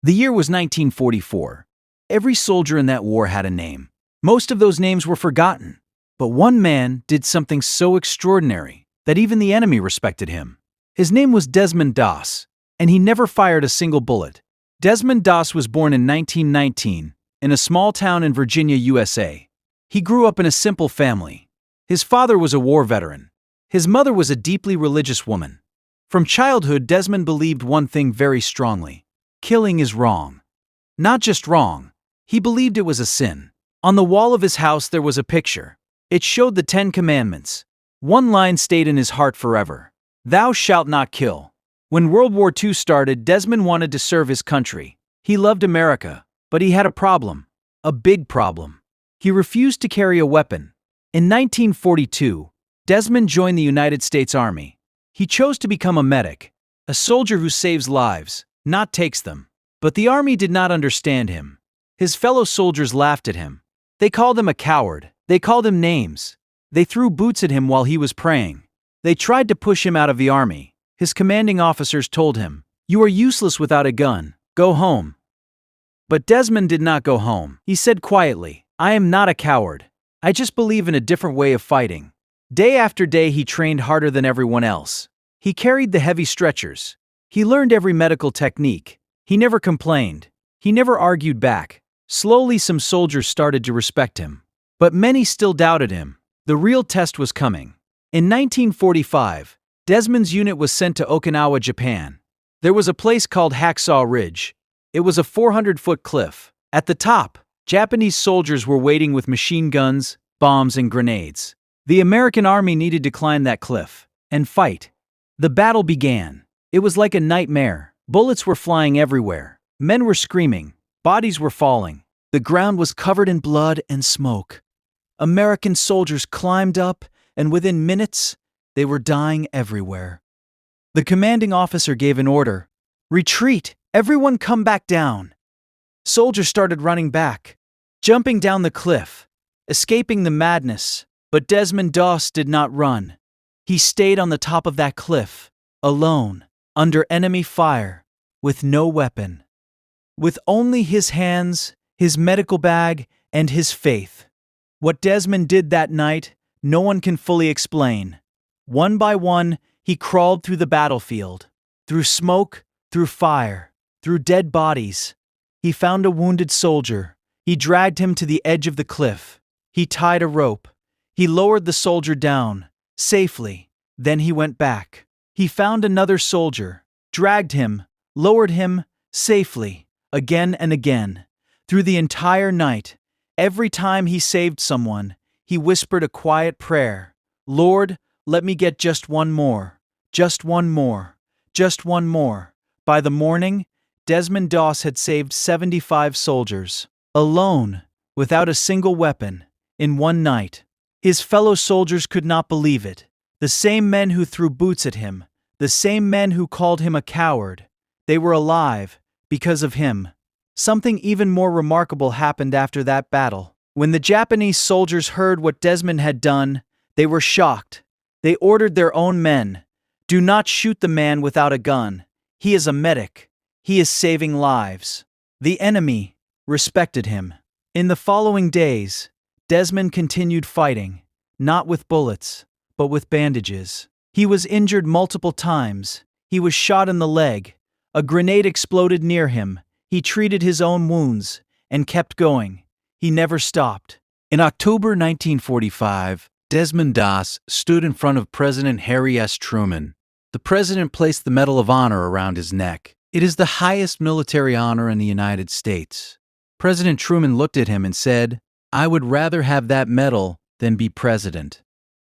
The year was 1944. Every soldier in that war had a name. Most of those names were forgotten, but one man did something so extraordinary that even the enemy respected him. His name was Desmond Doss, and he never fired a single bullet. Desmond Doss was born in 1919 in a small town in Virginia, USA. He grew up in a simple family. His father was a war veteran. His mother was a deeply religious woman. From childhood, Desmond believed one thing very strongly: killing is wrong. Not just wrong, he believed it was a sin. On the wall of his house there was a picture. It showed the 10 Commandments. One line stayed in his heart forever: "Thou shalt not kill." When World War II started, Desmond wanted to serve his country. He loved America, but he had a problem. A big problem. He refused to carry a weapon. In 1942, Desmond joined the United States Army. He chose to become a medic, a soldier who saves lives, not takes them. But the Army did not understand him. His fellow soldiers laughed at him. They called him a coward. They called him names. They threw boots at him while he was praying. They tried to push him out of the Army. His commanding officers told him, "You are useless without a gun. Go home." But Desmond did not go home. He said quietly, "I am not a coward. I just believe in a different way of fighting." Day after day he trained harder than everyone else. He carried the heavy stretchers. He learned every medical technique. He never complained. He never argued back. Slowly some soldiers started to respect him. But many still doubted him. The real test was coming. In 1945, Desmond's unit was sent to Okinawa, Japan. There was a place called Hacksaw Ridge. It was a 400-foot cliff. At the top, Japanese soldiers were waiting with machine guns, bombs, and grenades. The American army needed to climb that cliff and fight. The battle began. It was like a nightmare. Bullets were flying everywhere. Men were screaming. Bodies were falling. The ground was covered in blood and smoke. American soldiers climbed up, and within minutes, they were dying everywhere. The commanding officer gave an order: "Retreat! Everyone come back down!" Soldiers started running back, jumping down the cliff, escaping the madness. But Desmond Doss did not run. He stayed on the top of that cliff, alone, under enemy fire, with no weapon. With only his hands, his medical bag, and his faith. What Desmond did that night, no one can fully explain. One by one, he crawled through the battlefield, through smoke, through fire, through dead bodies. He found a wounded soldier. He dragged him to the edge of the cliff. He tied a rope. He lowered the soldier down, safely. Then he went back. He found another soldier, dragged him, lowered him, safely, again and again. Through the entire night, every time he saved someone, he whispered a quiet prayer: "Lord, let me get just one more, just one more, just one more." By the morning, Desmond Doss had saved 75 soldiers, alone, without a single weapon, in one night. His fellow soldiers could not believe it. The same men who threw boots at him, the same men who called him a coward, they were alive because of him. Something even more remarkable happened after that battle. When the Japanese soldiers heard what Desmond had done, they were shocked. They ordered their own men, "Do not shoot the man without a gun. He is a medic. He is saving lives." The enemy respected him. In the following days, Desmond continued fighting, not with bullets, but with bandages. He was injured multiple times. He was shot in the leg. A grenade exploded near him. He treated his own wounds and kept going. He never stopped. In October 1945, Desmond Doss stood in front of President Harry S. Truman. The president placed the Medal of Honor around his neck. It is the highest military honor in the United States. President Truman looked at him and said, "I would rather have that medal than be president."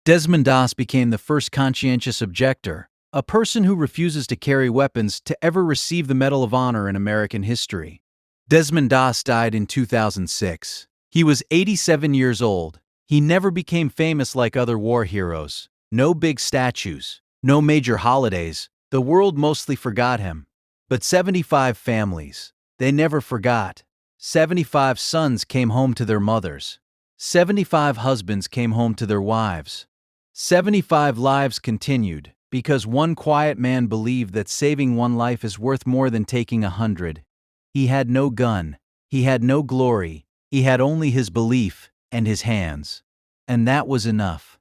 Desmond Doss became the first conscientious objector, a person who refuses to carry weapons, to ever receive the Medal of Honor in American history. Desmond Doss died in 2006. He was 87 years old. He never became famous like other war heroes. No big statues, no major holidays. The world mostly forgot him. But 75 families, they never forgot. 75 sons came home to their mothers. 75 husbands came home to their wives. 75 lives continued, because one quiet man believed that saving one life is worth more than taking 100. He had no gun, he had no glory, he had only his belief and his hands. And that was enough.